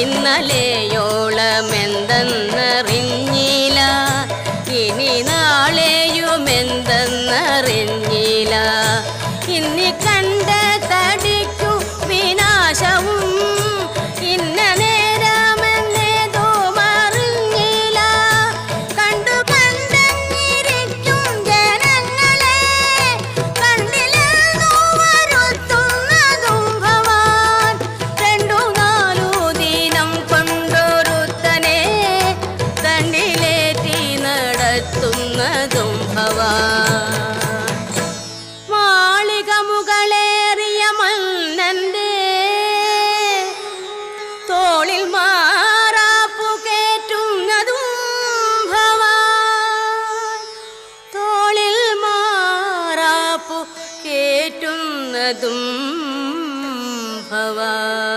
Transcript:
ഇന്നലെയോളമെന്തെന്നറിഞ്ഞില്ല, ഇനി നാളെയുമെന്തെന്നറിഞ്ഞില്ല. ഇന്നി കണ്ട തടിക്കു വിനാശവും ഇന്ന നേരമെന്നേതോ മറിഞ്ഞില്ല. കണ്ടു കണ്ടിരിക്കും ജനങ്ങളെ കണ്ടില്ലെന്നു വരുത്തുന്നതും ഭവാൻ. 2-4 ദിനം കൊണ്ടൊരുത്തനെ തണ്ടിലേറ്റി നടത്തുന്നതും ഭവാൻ. മാളിക മുകളേറിയ മന്നന്റെ തോളിൽ മാറാപ്പു കേറ്റുന്നതും ഭവാൻ. തോളിൽ മാറാപ്പു കേറ്റുന്നതും ഭവാൻ.